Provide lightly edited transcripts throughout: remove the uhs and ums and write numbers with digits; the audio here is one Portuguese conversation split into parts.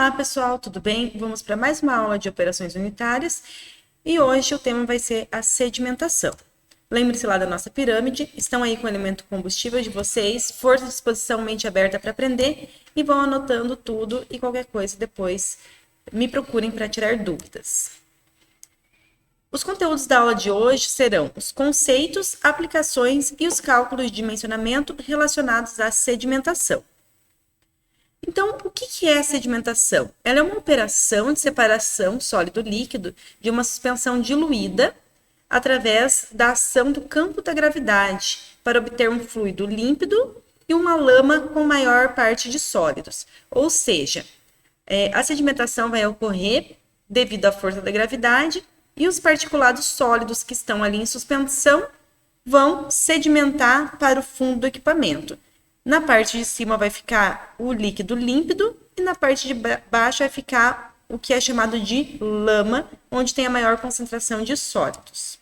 Olá, pessoal, tudo bem? Vamos para mais uma aula de operações unitárias e hoje o tema vai ser a sedimentação. Lembre-se lá da nossa pirâmide, estão aí com o elemento combustível de vocês, força, disposição, mente aberta para aprender e vão anotando tudo e qualquer coisa depois me procurem para tirar dúvidas. Os conteúdos da aula de hoje serão os conceitos, aplicações e os cálculos de dimensionamento relacionados à sedimentação. Então, o que é a sedimentação? Ela é uma operação de separação sólido-líquido de uma suspensão diluída através da ação do campo da gravidade para obter um fluido límpido e uma lama com maior parte de sólidos. Ou seja, a sedimentação vai ocorrer devido à força da gravidade e os particulados sólidos que estão ali em suspensão vão sedimentar para o fundo do equipamento. Na parte de cima vai ficar o líquido límpido e na parte de baixo vai ficar o que é chamado de lama, onde tem a maior concentração de sólidos.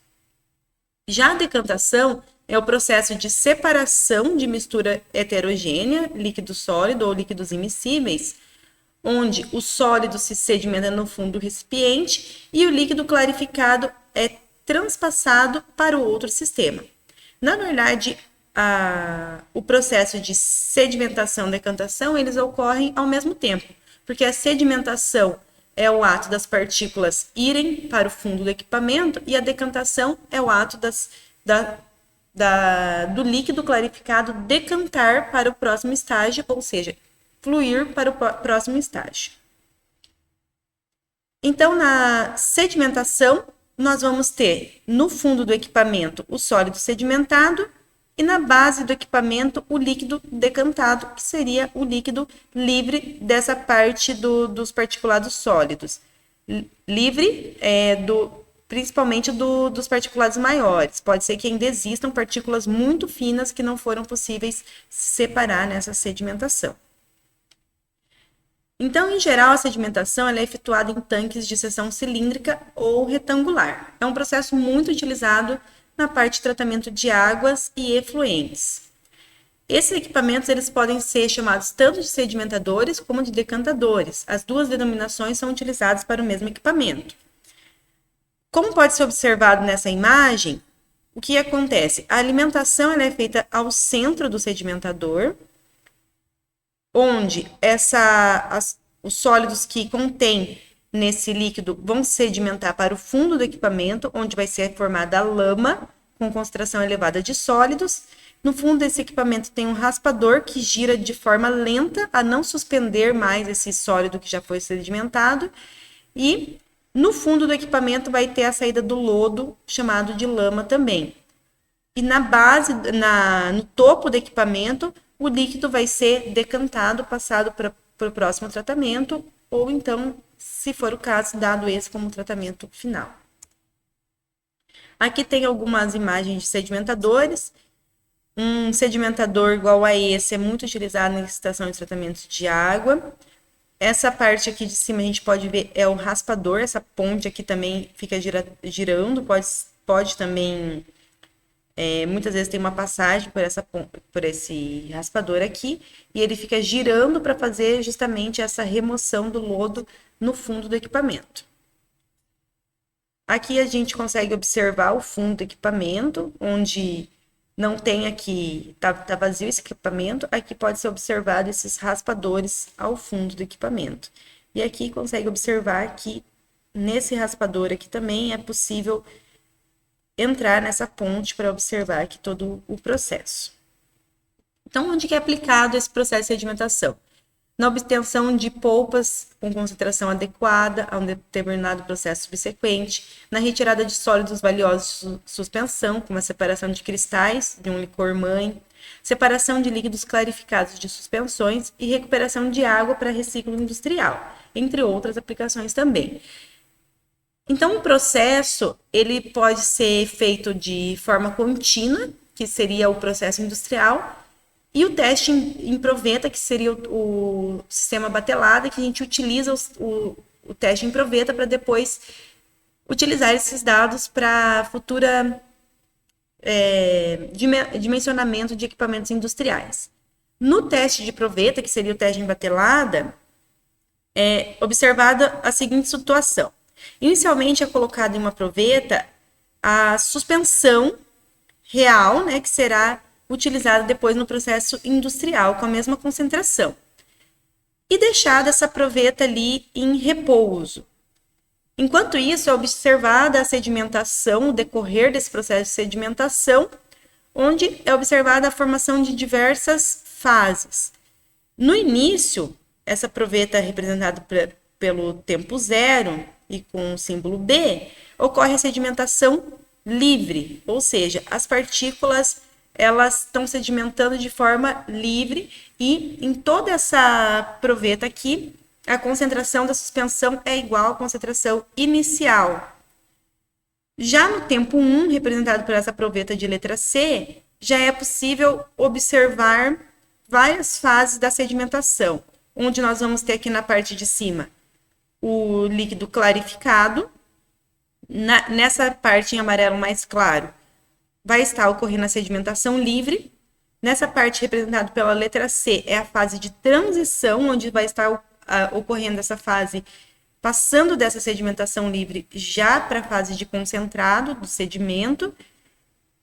Já a decantação é o processo de separação de mistura heterogênea, líquido-sólido ou líquidos immiscíveis, onde o sólido se sedimenta no fundo do recipiente e o líquido clarificado é transpassado para o outro sistema. Na verdade, o processo de sedimentação e decantação, eles ocorrem ao mesmo tempo, porque a sedimentação é o ato das partículas irem para o fundo do equipamento e a decantação é o ato do líquido clarificado decantar para o próximo estágio, ou seja, fluir para o próximo estágio. Então, na sedimentação, nós vamos ter no fundo do equipamento o sólido sedimentado e na base do equipamento o líquido decantado, que seria o líquido livre dessa parte dos particulados sólidos. Livre principalmente dos particulados maiores. Pode ser que ainda existam partículas muito finas que não foram possíveis separar nessa sedimentação. Então, em geral, a sedimentação ela é efetuada em tanques de seção cilíndrica ou retangular. É um processo muito utilizado na parte de tratamento de águas e efluentes. Esses equipamentos eles podem ser chamados tanto de sedimentadores como de decantadores. As duas denominações são utilizadas para o mesmo equipamento. Como pode ser observado nessa imagem, o que acontece? A alimentação ela é feita ao centro do sedimentador, onde os sólidos que contêm nesse líquido vão sedimentar para o fundo do equipamento, onde vai ser formada a lama com concentração elevada de sólidos. No fundo desse equipamento tem um raspador que gira de forma lenta a não suspender mais esse sólido que já foi sedimentado. E no fundo do equipamento vai ter a saída do lodo, chamado de lama também. E na base, no topo do equipamento, o líquido vai ser decantado, passado para o próximo tratamento, ou então, se for o caso, dado esse como tratamento final. Aqui tem algumas imagens de sedimentadores. Um sedimentador igual a esse é muito utilizado na estação de tratamento de água. Essa parte aqui de cima a gente pode ver é o raspador, essa ponte aqui também fica girando, pode também... muitas vezes tem uma passagem por esse raspador aqui e ele fica girando para fazer justamente essa remoção do lodo no fundo do equipamento. Aqui a gente consegue observar o fundo do equipamento, onde não tem aqui, tá vazio esse equipamento, aqui pode ser observado esses raspadores ao fundo do equipamento. E aqui consegue observar que nesse raspador aqui também é possível entrar nessa ponte para observar aqui todo o processo. Então, onde que é aplicado esse processo de sedimentação? Na obtenção de polpas com concentração adequada a um determinado processo subsequente, na retirada de sólidos valiosos de suspensão, como a separação de cristais de um licor-mãe, separação de líquidos clarificados de suspensões e recuperação de água para reciclo industrial, entre outras aplicações também. Então, o processo ele pode ser feito de forma contínua, que seria o processo industrial, e o teste em proveta, que seria o sistema batelada, que a gente utiliza o teste em proveta para depois utilizar esses dados para futura dimensionamento de equipamentos industriais. No teste de proveta, que seria o teste em batelada, é observada a seguinte situação. Inicialmente é colocada em uma proveta a suspensão real, né, que será utilizada depois no processo industrial com a mesma concentração. E deixada essa proveta ali em repouso. Enquanto isso, é observada a sedimentação, o decorrer desse processo de sedimentação, onde é observada a formação de diversas fases. No início, essa proveta é representada pelo tempo zero e com o símbolo B, ocorre a sedimentação livre, ou seja, as partículas elas estão sedimentando de forma livre e em toda essa proveta aqui, a concentração da suspensão é igual à concentração inicial. Já no tempo 1, representado por essa proveta de letra C, já é possível observar várias fases da sedimentação, onde nós vamos ter aqui na parte de cima o líquido clarificado. Nessa parte em amarelo mais claro, vai estar ocorrendo a sedimentação livre. Nessa parte representada pela letra C é a fase de transição, onde vai estar ocorrendo essa fase, passando dessa sedimentação livre já para a fase de concentrado do sedimento.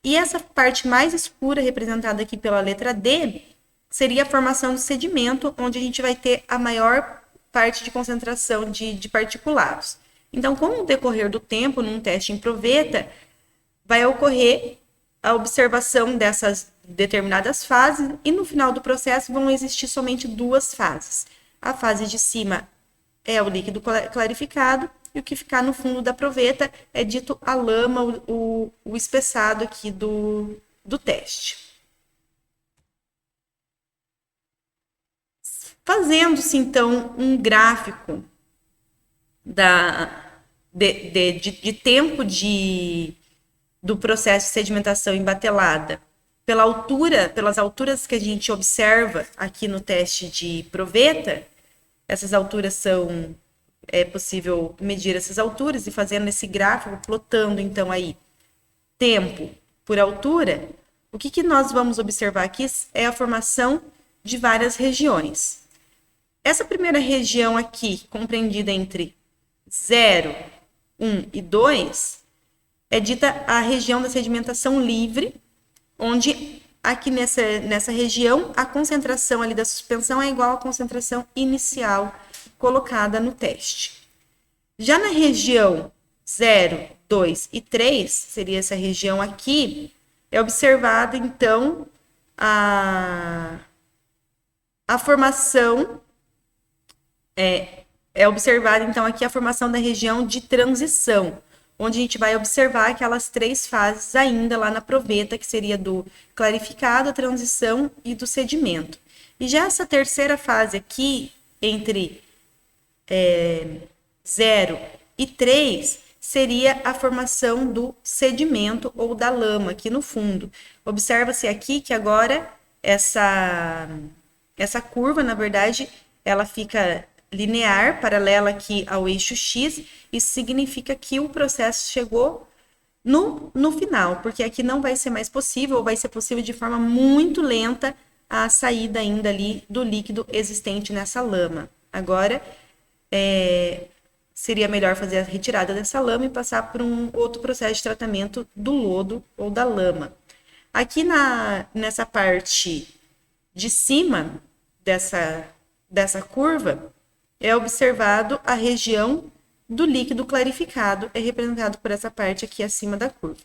E essa parte mais escura, representada aqui pela letra D, seria a formação do sedimento, onde a gente vai ter a maior parte de concentração de particulados. Então, com o decorrer do tempo, num teste em proveta, vai ocorrer a observação dessas determinadas fases e no final do processo vão existir somente duas fases. A fase de cima é o líquido clarificado e o que ficar no fundo da proveta é dito a lama, o espessado aqui do teste. Fazendo-se, então, um gráfico de tempo do processo de sedimentação em batelada, pelas alturas que a gente observa aqui no teste de proveta, essas alturas é possível medir essas alturas e fazendo esse gráfico, plotando então aí tempo por altura, o que nós vamos observar aqui é a formação de várias regiões. Essa primeira região aqui, compreendida entre 0, 1 e 2, é dita a região da sedimentação livre, onde aqui nessa região a concentração ali da suspensão é igual à concentração inicial colocada no teste. Já na região 0, 2 e 3, seria essa região aqui, é observada então a formação é observada então aqui a formação da região de transição, onde a gente vai observar aquelas três fases ainda lá na proveta, que seria do clarificado, a transição e do sedimento. E já essa terceira fase aqui, entre 0 e 3, seria a formação do sedimento ou da lama aqui no fundo. Observa-se aqui que agora essa curva, na verdade, ela fica linear, paralela aqui ao eixo X, isso significa que o processo chegou no final, porque aqui não vai ser mais possível, ou vai ser possível de forma muito lenta a saída ainda ali do líquido existente nessa lama. Agora, seria melhor fazer a retirada dessa lama e passar por um outro processo de tratamento do lodo ou da lama. Aqui nessa parte de cima dessa curva, é observado a região do líquido clarificado, é representado por essa parte aqui acima da curva.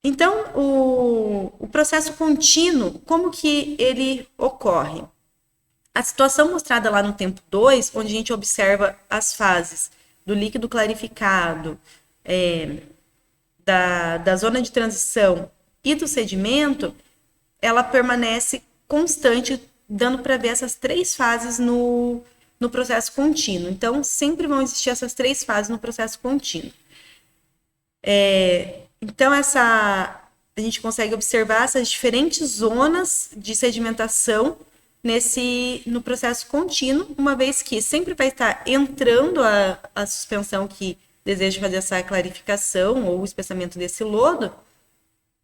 Então, o processo contínuo, como que ele ocorre? A situação mostrada lá no tempo 2, onde a gente observa as fases do líquido clarificado, da zona de transição e do sedimento, ela permanece constante, dando para ver essas três fases no processo contínuo. Então, sempre vão existir essas três fases no processo contínuo. Então, a gente consegue observar essas diferentes zonas de sedimentação no processo contínuo, uma vez que sempre vai estar entrando a suspensão que deseja fazer essa clarificação ou o espessamento desse lodo,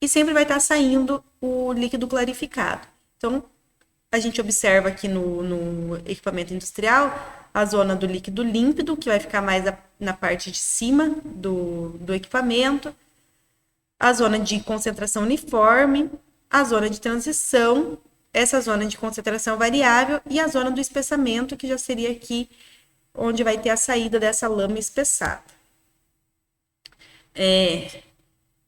e sempre vai estar saindo o líquido clarificado. Então, a gente observa aqui no equipamento industrial a zona do líquido límpido, que vai ficar mais na parte de cima do equipamento, a zona de concentração uniforme, a zona de transição, essa zona de concentração variável e a zona do espessamento, que já seria aqui onde vai ter a saída dessa lama espessada.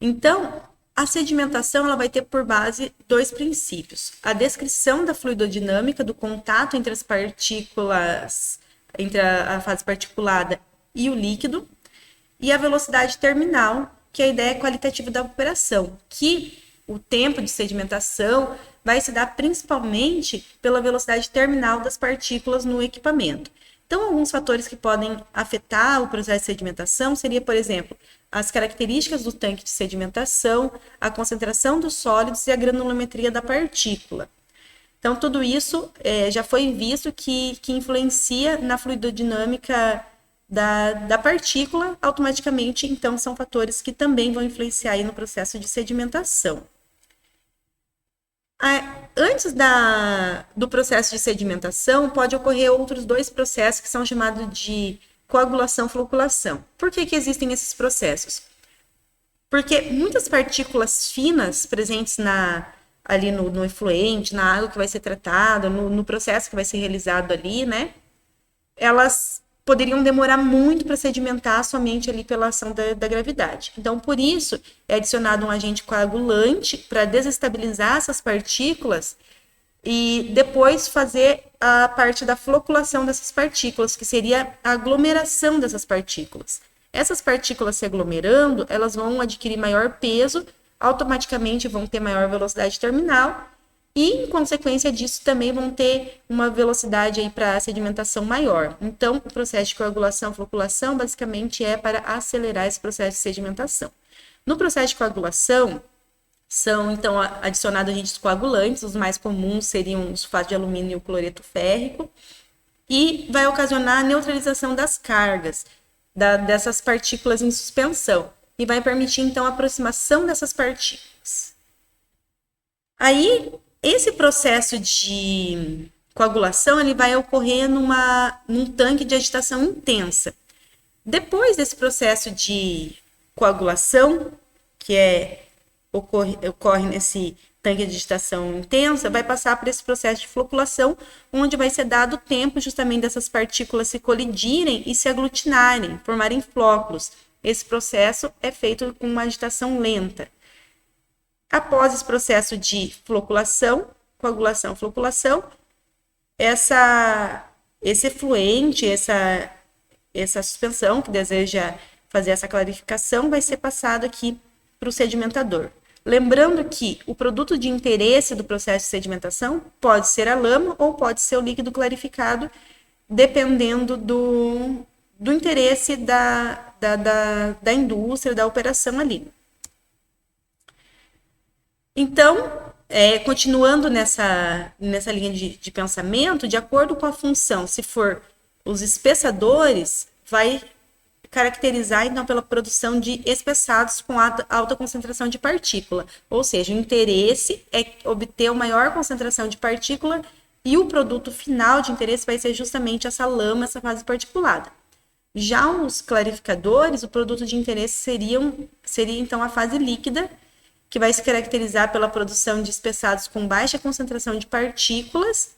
Então, a sedimentação ela vai ter por base dois princípios: a descrição da fluidodinâmica, do contato entre as partículas, entre a fase particulada e o líquido, e a velocidade terminal, que é a ideia qualitativa da operação, que o tempo de sedimentação vai se dar principalmente pela velocidade terminal das partículas no equipamento. Então, alguns fatores que podem afetar o processo de sedimentação seria, por exemplo, as características do tanque de sedimentação, a concentração dos sólidos e a granulometria da partícula. Então, tudo isso já foi visto que influencia na fluidodinâmica da partícula automaticamente, então são fatores que também vão influenciar aí no processo de sedimentação. Antes do processo de sedimentação, pode ocorrer outros dois processos que são chamados de coagulação-floculação. Por que existem esses processos? Porque muitas partículas finas presentes ali no efluente, na água que vai ser tratada, no processo que vai ser realizado ali, né? Elas poderiam demorar muito para sedimentar somente ali pela ação da gravidade. Então, por isso, é adicionado um agente coagulante para desestabilizar essas partículas e depois fazer a parte da floculação dessas partículas, que seria a aglomeração dessas partículas. Essas partículas se aglomerando, elas vão adquirir maior peso, automaticamente vão ter maior velocidade terminal e, em consequência disso, também vão ter uma velocidade aí para sedimentação maior. Então, o processo de coagulação, floculação, basicamente é para acelerar esse processo de sedimentação. No processo de coagulação, são, então, adicionados agentes coagulantes, os mais comuns seriam o sulfato de alumínio e o cloreto férrico, e vai ocasionar a neutralização das cargas dessas partículas em suspensão, e vai permitir, então, a aproximação dessas partículas. Aí, esse processo de coagulação ele vai ocorrer num tanque de agitação intensa. Depois desse processo de coagulação, que ocorre nesse tanque de agitação intensa, vai passar por esse processo de floculação, onde vai ser dado tempo justamente dessas partículas se colidirem e se aglutinarem, formarem flóculos. Esse processo é feito com uma agitação lenta. Após esse processo de floculação, coagulação, floculação, esse efluente, essa suspensão que deseja fazer essa clarificação, vai ser passado aqui para o sedimentador. Lembrando que o produto de interesse do processo de sedimentação pode ser a lama ou pode ser o líquido clarificado, dependendo do interesse da indústria, da operação ali. Então, continuando nessa linha de pensamento, de acordo com a função, se for os espessadores, vai caracterizar, então, pela produção de espessados com alta concentração de partícula. Ou seja, o interesse é obter uma maior concentração de partícula e o produto final de interesse vai ser justamente essa lama, essa fase particulada. Já os clarificadores, o produto de interesse seria então, a fase líquida, que vai se caracterizar pela produção de espessados com baixa concentração de partículas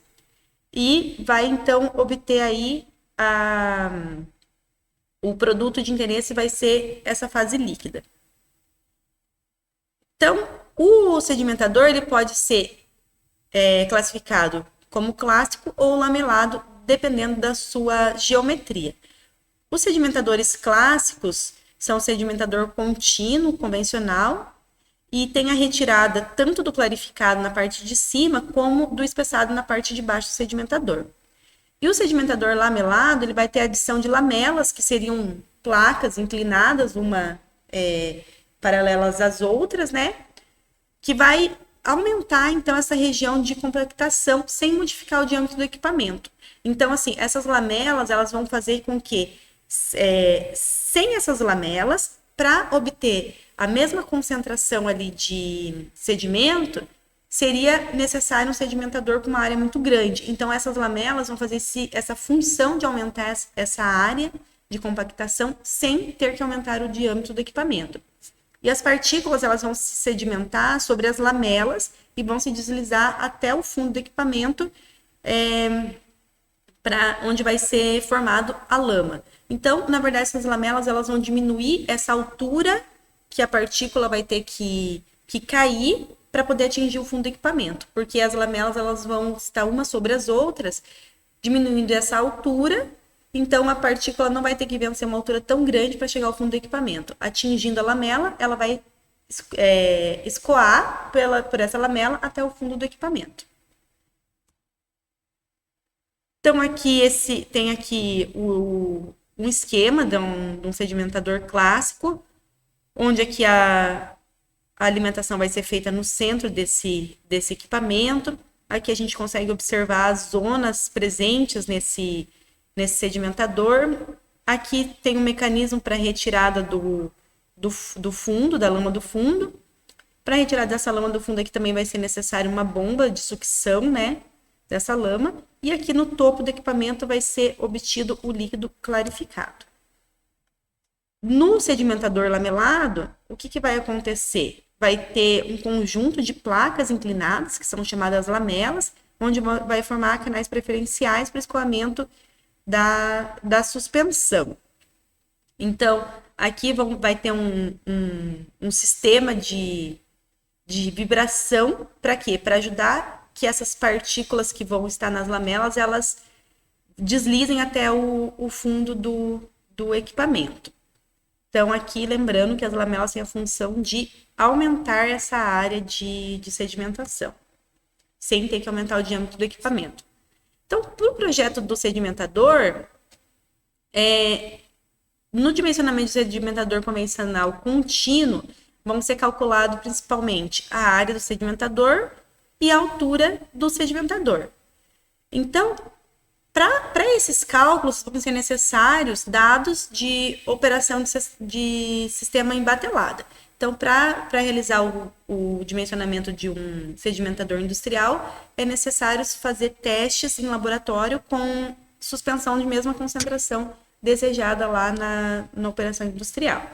e vai, então, obter aí o produto de interesse vai ser essa fase líquida. Então, o sedimentador ele pode ser classificado como clássico ou lamelado, dependendo da sua geometria. Os sedimentadores clássicos são o sedimentador contínuo, convencional, e tem a retirada tanto do clarificado na parte de cima, como do espessado na parte de baixo do sedimentador. E o sedimentador lamelado, ele vai ter a adição de lamelas, que seriam placas inclinadas, uma paralelas às outras, né? Que vai aumentar, então, essa região de compactação sem modificar o diâmetro do equipamento. Então, assim, essas lamelas, elas vão fazer com que, sem essas lamelas, para obter a mesma concentração ali de sedimento, seria necessário um sedimentador com uma área muito grande. Então, essas lamelas vão fazer essa função de aumentar essa área de compactação sem ter que aumentar o diâmetro do equipamento. E as partículas, elas vão se sedimentar sobre as lamelas e vão se deslizar até o fundo do equipamento, para onde vai ser formado a lama. Então, na verdade, essas lamelas, elas vão diminuir essa altura que a partícula vai ter que cair para poder atingir o fundo do equipamento, porque as lamelas, elas vão estar umas sobre as outras, diminuindo essa altura. Então, a partícula não vai ter que vencer uma altura tão grande para chegar ao fundo do equipamento. Atingindo a lamela, ela vai escoar por essa lamela até o fundo do equipamento. Então, aqui tem aqui um esquema de um sedimentador clássico, onde aqui a alimentação vai ser feita no centro desse equipamento. Aqui a gente consegue observar as zonas presentes nesse sedimentador. Aqui tem um mecanismo para retirada do fundo, da lama do fundo. Para retirar dessa lama do fundo aqui também vai ser necessário uma bomba de sucção, né, dessa lama. E aqui no topo do equipamento vai ser obtido o líquido clarificado. No sedimentador lamelado, o que vai acontecer? Vai ter um conjunto de placas inclinadas, que são chamadas lamelas, onde vai formar canais preferenciais para escoamento da suspensão. Então, aqui vai ter um sistema de vibração, para quê? Para ajudar que essas partículas que vão estar nas lamelas, elas deslizem até o fundo do equipamento. Então, aqui, lembrando que as lamelas têm a função de aumentar essa área de sedimentação, sem ter que aumentar o diâmetro do equipamento. Então, para o projeto do sedimentador, no dimensionamento do sedimentador convencional contínuo, vão ser calculados principalmente a área do sedimentador e a altura do sedimentador. Então, para esses cálculos, vão ser necessários dados de operação de sistema embatelada. Então, para realizar o dimensionamento de um sedimentador industrial, é necessário fazer testes em laboratório com suspensão de mesma concentração desejada lá na operação industrial.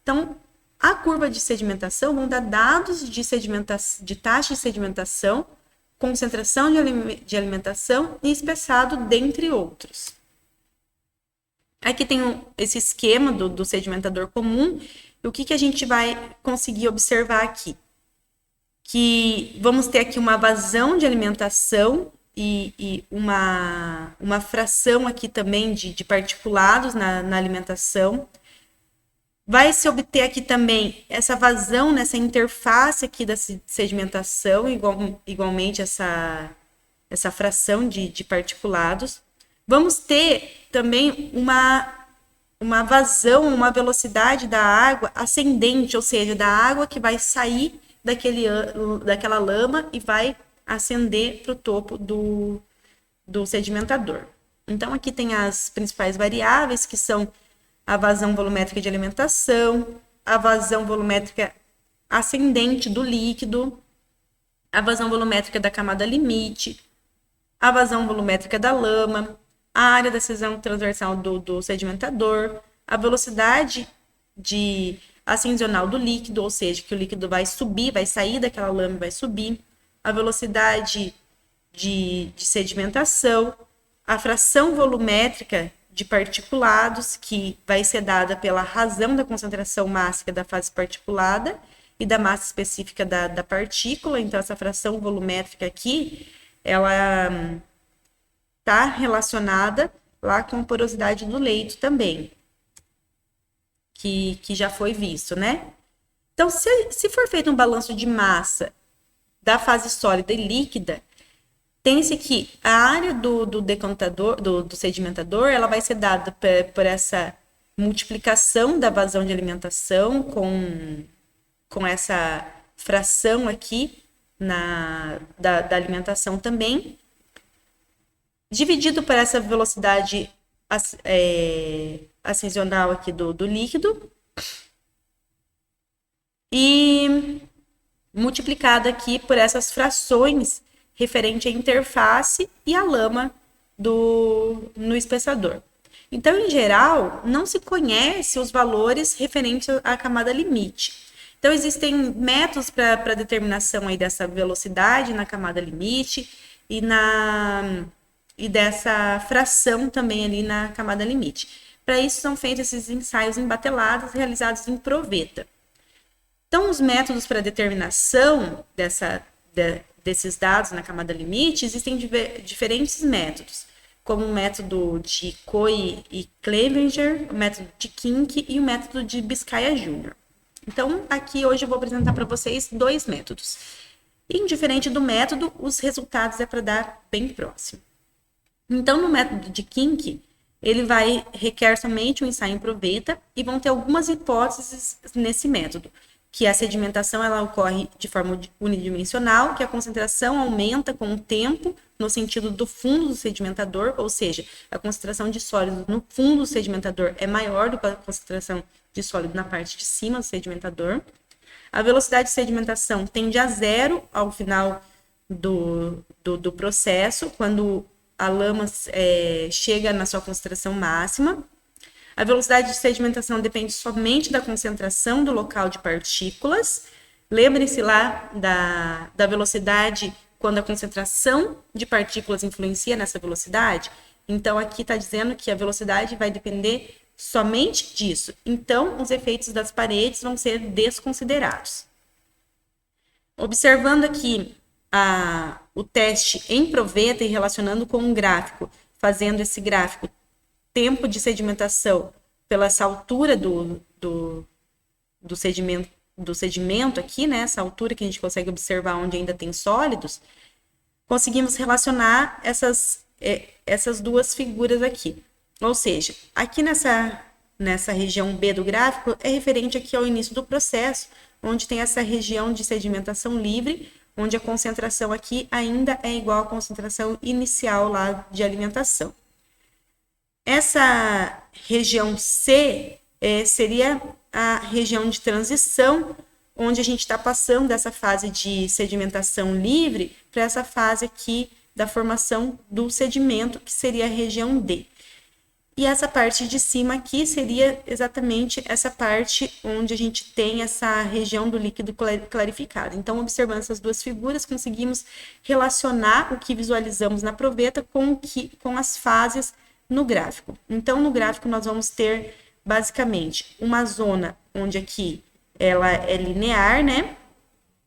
Então, a curva de sedimentação vão dar dados de taxa de sedimentação, concentração de alimentação e espessado, dentre outros. Aqui tem esse esquema do sedimentador comum. E o que a gente vai conseguir observar aqui? Que vamos ter aqui uma vazão de alimentação e uma fração aqui também de particulados na alimentação. Vai se obter aqui também essa vazão nessa interface aqui da sedimentação, igualmente essa fração de particulados. Vamos ter também uma vazão, uma velocidade da água ascendente, ou seja, da água que vai sair daquela lama e vai ascender para o topo do sedimentador. Então, aqui tem as principais variáveis, que são a vazão volumétrica de alimentação, a vazão volumétrica ascendente do líquido, a vazão volumétrica da camada limite, a vazão volumétrica da lama, a área da cisão transversal do sedimentador, a velocidade ascensional do líquido, ou seja, que o líquido vai subir, vai sair daquela lama e vai subir, a velocidade de sedimentação, a fração volumétrica de particulados, que vai ser dada pela razão da concentração mássica da fase particulada e da massa específica da partícula. Então, essa fração volumétrica aqui, ela está relacionada lá com a porosidade do leito também, que já foi visto, né? Então, se for feito um balanço de massa da fase sólida e líquida, tem-se que a área do decantador, do sedimentador, ela vai ser dada por essa multiplicação da vazão de alimentação com essa fração aqui da alimentação também, dividido por essa velocidade ascensional aqui do líquido. E multiplicado aqui por essas frações referente à interface e à lama no espessador. Então, em geral, não se conhece os valores referentes à camada limite. Então, existem métodos para determinação aí dessa velocidade na camada limite e dessa fração também ali na camada limite. Para isso, são feitos esses ensaios embatelados realizados em proveta. Então, os métodos para determinação desses dados na camada limite, existem diferentes métodos, como o método de Coe e Clevenger, o método de Kink e o método de Biscaya Jr. Então, aqui hoje eu vou apresentar para vocês 2 métodos. Indiferente do método, os resultados é para dar bem próximo. Então, no método de Kink, ele requer somente um ensaio em proveta e vão ter algumas hipóteses nesse método, que a sedimentação ela ocorre de forma unidimensional, que a concentração aumenta com o tempo no sentido do fundo do sedimentador, ou seja, a concentração de sólido no fundo do sedimentador é maior do que a concentração de sólido na parte de cima do sedimentador. A velocidade de sedimentação tende a 0 ao final do processo, quando a lama chega na sua concentração máxima. A velocidade de sedimentação depende somente da concentração do local de partículas. Lembrem-se lá da velocidade quando a concentração de partículas influencia nessa velocidade. Então, aqui está dizendo que a velocidade vai depender somente disso. Então, os efeitos das paredes vão ser desconsiderados. Observando aqui o teste em proveta e relacionando com um gráfico, fazendo esse gráfico tempo de sedimentação pela essa altura do sedimento aqui, né? Essa altura que a gente consegue observar onde ainda tem sólidos, conseguimos relacionar essas 2 figuras aqui. Ou seja, aqui nessa região B do gráfico é referente aqui ao início do processo, onde tem essa região de sedimentação livre, onde a concentração aqui ainda é igual à concentração inicial lá de alimentação. Essa região C seria a região de transição, onde a gente está passando dessa fase de sedimentação livre para essa fase aqui da formação do sedimento, que seria a região D. E essa parte de cima aqui seria exatamente essa parte onde a gente tem essa região do líquido clarificado. Então, observando essas 2 figuras, conseguimos relacionar o que visualizamos na proveta com as fases no gráfico. Então, no gráfico, nós vamos ter, basicamente, uma zona onde aqui ela é linear, né?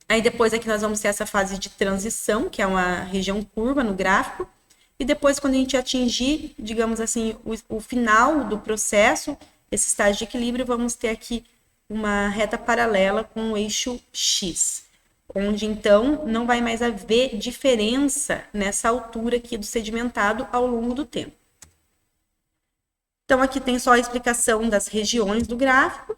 Aí, depois aqui nós vamos ter essa fase de transição, que é uma região curva no gráfico. E depois, quando a gente atingir, digamos assim, o final do processo, esse estágio de equilíbrio, vamos ter aqui uma reta paralela com o eixo X, onde, então, não vai mais haver diferença nessa altura aqui do sedimentado ao longo do tempo. Então, aqui tem só a explicação das regiões do gráfico.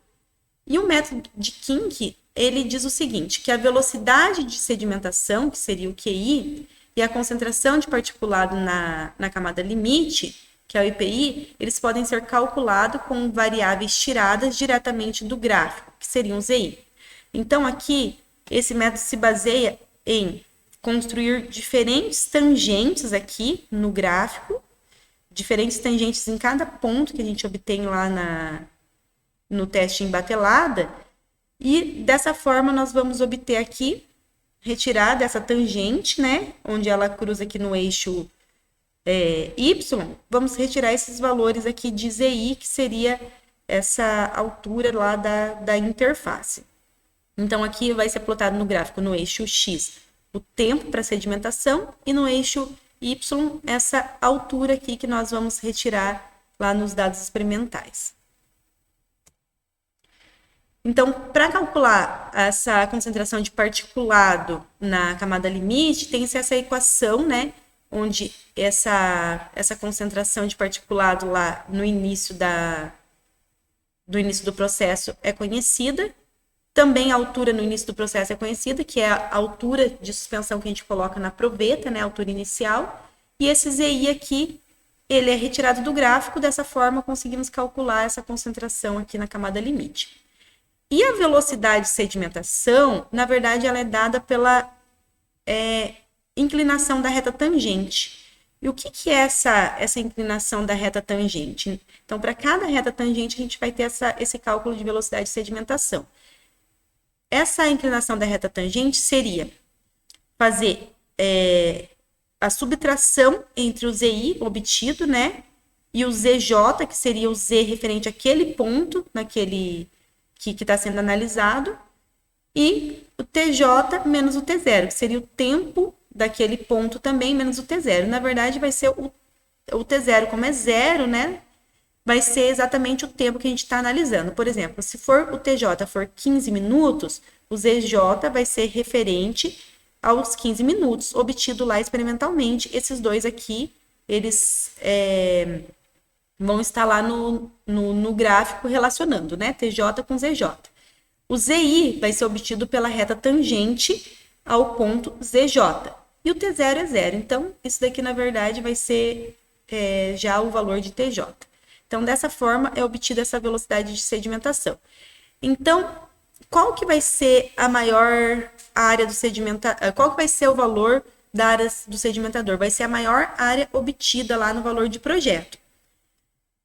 E o método de Kink, ele diz o seguinte, que a velocidade de sedimentação, que seria o QI, e a concentração de particulado na camada limite, que é o EPI, eles podem ser calculados com variáveis tiradas diretamente do gráfico, que seriam ZI. Então, aqui, esse método se baseia em construir diferentes tangentes aqui no gráfico, diferentes tangentes em cada ponto que a gente obtém lá no teste em batelada, e dessa forma nós vamos obter aqui, retirar dessa tangente, né, onde ela cruza aqui no eixo Y, vamos retirar esses valores aqui de ZI, que seria essa altura lá da interface. Então, aqui vai ser plotado no gráfico, no eixo X, o tempo para sedimentação, e no eixo Y, essa altura aqui que nós vamos retirar lá nos dados experimentais. Então, para calcular essa concentração de particulado na camada limite, tem-se essa equação, né, onde essa concentração de particulado lá no início do processo é conhecida. Também a altura no início do processo é conhecida, que é a altura de suspensão que a gente coloca na proveta, né, a altura inicial. E esse ZI aqui, ele é retirado do gráfico, dessa forma conseguimos calcular essa concentração aqui na camada limite. E a velocidade de sedimentação, na verdade, ela é dada pela inclinação da reta tangente. E o que é essa inclinação da reta tangente? Então, para cada reta tangente, a gente vai ter esse cálculo de velocidade de sedimentação. Essa inclinação da reta tangente seria fazer a subtração entre o ZI obtido, né? E o ZJ, que seria o Z referente àquele ponto, naquele que está sendo analisado, e o TJ menos o T0, que seria o tempo daquele ponto também menos o T0. Na verdade, vai ser o T0, como é zero, né? Vai ser exatamente o tempo que a gente está analisando. Por exemplo, se for o TJ for 15 minutos, o ZJ vai ser referente aos 15 minutos, obtido lá experimentalmente. Esses dois aqui, eles vão estar lá no gráfico relacionando, né? TJ com ZJ. O ZI vai ser obtido pela reta tangente ao ponto ZJ. E o T0 é zero. Então, isso daqui, na verdade, vai ser já o valor de TJ. Então, dessa forma, é obtida essa velocidade de sedimentação. Então, qual que vai ser a maior área do sedimentador? Qual que vai ser o valor da área do sedimentador? Vai ser a maior área obtida lá no valor de projeto.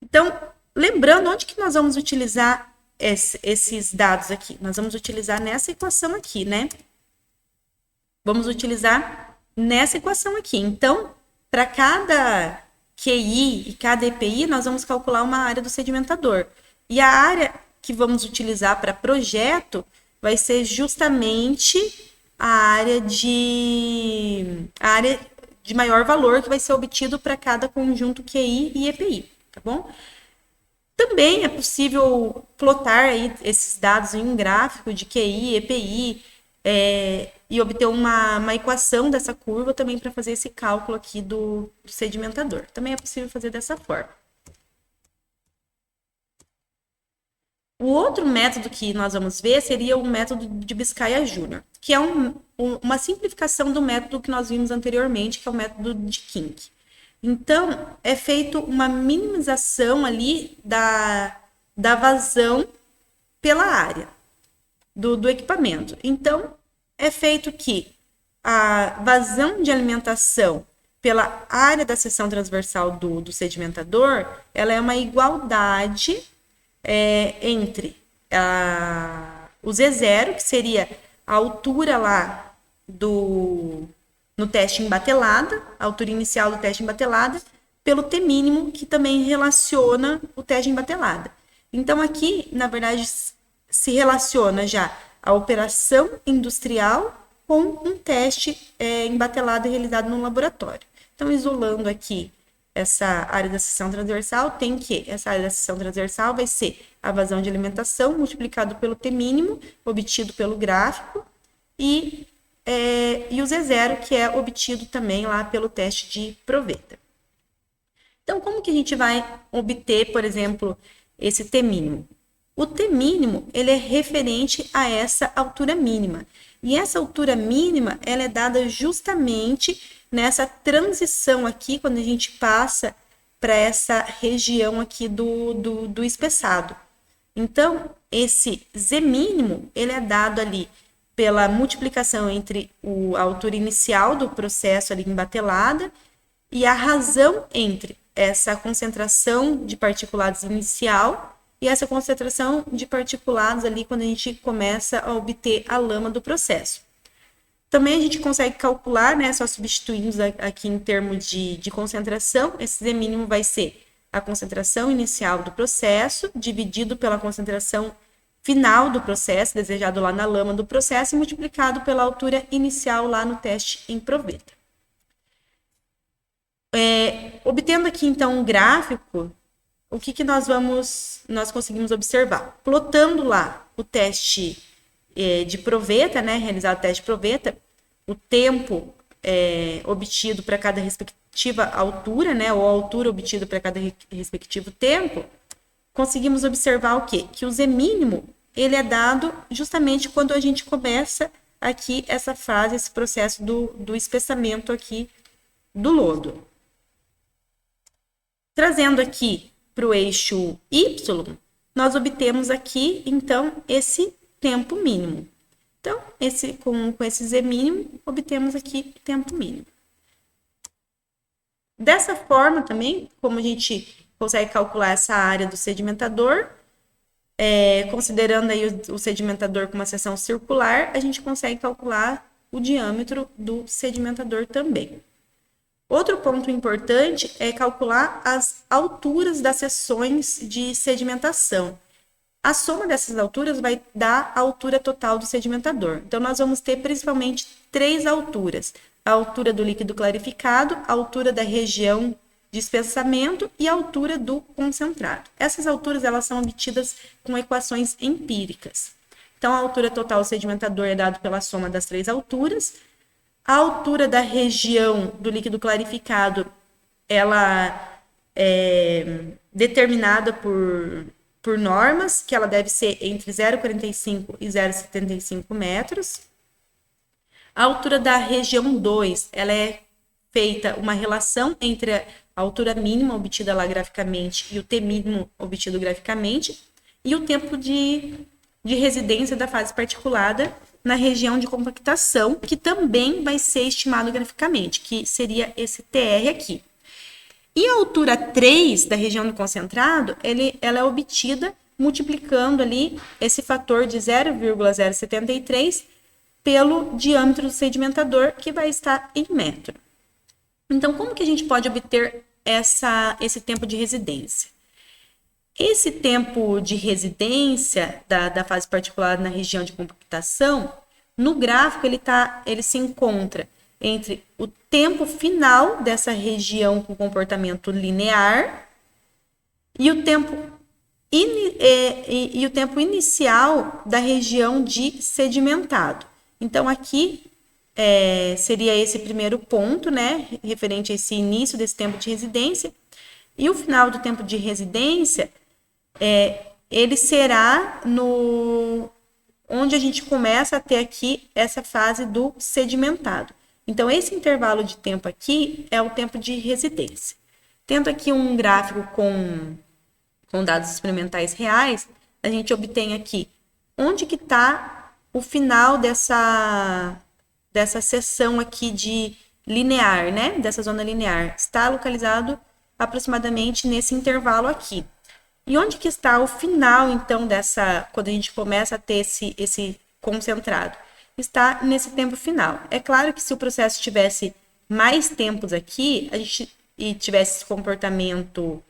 Então, lembrando, onde que nós vamos utilizar esses dados aqui? Nós vamos utilizar nessa equação aqui, né? Vamos utilizar nessa equação aqui. Então, para cada QI e cada EPI, nós vamos calcular uma área do sedimentador. E a área que vamos utilizar para projeto vai ser justamente a área de maior valor que vai ser obtido para cada conjunto QI e EPI, tá bom? Também é possível plotar aí esses dados em um gráfico de QI, EPI, e obter uma equação dessa curva também para fazer esse cálculo aqui do sedimentador. Também é possível fazer dessa forma. O outro método que nós vamos ver seria o método de Biscaia-Júnior, que é uma simplificação do método que nós vimos anteriormente, que é o método de Kink. Então, é feito uma minimização ali da vazão pela área do equipamento. Então, é feito que a vazão de alimentação pela área da seção transversal do sedimentador, ela é uma igualdade entre o Z0, que seria a altura lá no teste em batelada, a altura inicial do teste em batelada, pelo T mínimo, que também relaciona o teste em batelada. Então, aqui, na verdade, se relaciona já a operação industrial com um teste em batelada realizado no laboratório. Então, isolando aqui essa área da seção transversal, tem que essa área da seção transversal vai ser a vazão de alimentação multiplicado pelo T mínimo, obtido pelo gráfico, e o Z0, que é obtido também lá pelo teste de proveta. Então, como que a gente vai obter, por exemplo, esse T mínimo? O T mínimo, ele é referente a essa altura mínima. E essa altura mínima, ela é dada justamente nessa transição aqui, quando a gente passa para essa região aqui do espessado. Então, esse Z mínimo, ele é dado ali pela multiplicação entre a altura inicial do processo ali em batelada e a razão entre essa concentração de particulados inicial e essa concentração de particulados ali quando a gente começa a obter a lama do processo. Também a gente consegue calcular, né, só substituindo aqui em termos de concentração, esse Z mínimo vai ser a concentração inicial do processo dividido pela concentração final do processo, desejado lá na lama do processo, e multiplicado pela altura inicial lá no teste em proveta. Obtendo aqui, então, um gráfico, o que nós conseguimos observar? Plotando lá o teste de proveta, né, realizado o teste de proveta, o tempo obtido para cada respectiva altura, né, ou a altura obtida para cada respectivo tempo, conseguimos observar o quê? Que o Z mínimo, ele é dado justamente quando a gente começa aqui essa fase, esse processo do espessamento aqui do lodo. Trazendo aqui para o eixo Y, nós obtemos aqui, então, esse tempo mínimo. Então, com esse Z mínimo, obtemos aqui o tempo mínimo. Dessa forma também, como a gente consegue calcular essa área do sedimentador, considerando aí o sedimentador com uma seção circular, a gente consegue calcular o diâmetro do sedimentador também. Outro ponto importante é calcular as alturas das seções de sedimentação. A soma dessas alturas vai dar a altura total do sedimentador. Então, nós vamos ter principalmente 3 alturas: a altura do líquido clarificado, a altura da região de espessamento e a altura do concentrado. Essas alturas elas são obtidas com equações empíricas. Então, a altura total do sedimentador é dada pela soma das 3 alturas. A altura da região do líquido clarificado, ela é determinada por normas, que ela deve ser entre 0,45 e 0,75 metros. A altura da região 2, ela é feita uma relação entre a altura mínima obtida lá graficamente e o T mínimo obtido graficamente, e o tempo de residência da fase particulada na região de compactação, que também vai ser estimado graficamente, que seria esse TR aqui. E a altura 3 da região do concentrado, ela é obtida multiplicando ali esse fator de 0,073 pelo diâmetro do sedimentador, que vai estar em metro. Então, como que a gente pode obter esse tempo de residência? Esse tempo de residência da fase particular na região de compactação, no gráfico ele se encontra entre o tempo final dessa região com comportamento linear e o tempo inicial da região de sedimentado. Então, aqui seria esse primeiro ponto, né, referente a esse início desse tempo de residência, e o final do tempo de residência ele será onde a gente começa a ter aqui essa fase do sedimentado. Então, esse intervalo de tempo aqui é o tempo de residência. Tendo aqui um gráfico com dados experimentais reais, a gente obtém aqui onde que está o final dessa seção aqui de linear, né? Dessa zona linear. Está localizado aproximadamente nesse intervalo aqui. E onde que está o final, então, quando a gente começa a ter esse concentrado? Está nesse tempo final. É claro que se o processo tivesse mais tempos aqui, e tivesse esse comportamento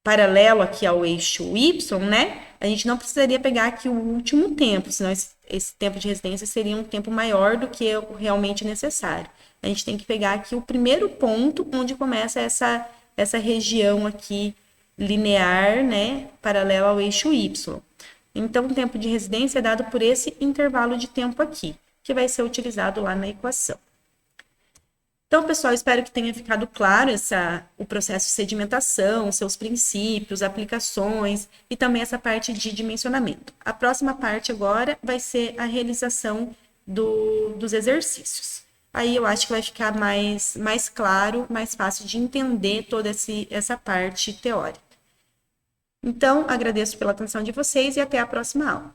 paralelo aqui ao eixo Y, né? A gente não precisaria pegar aqui o último tempo, senão esse tempo de residência seria um tempo maior do que o realmente necessário. A gente tem que pegar aqui o primeiro ponto onde começa essa região aqui linear, né, paralela ao eixo Y. Então, o tempo de residência é dado por esse intervalo de tempo aqui, que vai ser utilizado lá na equação. Então, pessoal, espero que tenha ficado claro o processo de sedimentação, seus princípios, aplicações e também essa parte de dimensionamento. A próxima parte agora vai ser a realização dos exercícios. Aí eu acho que vai ficar mais claro, mais fácil de entender toda essa parte teórica. Então, agradeço pela atenção de vocês e até a próxima aula.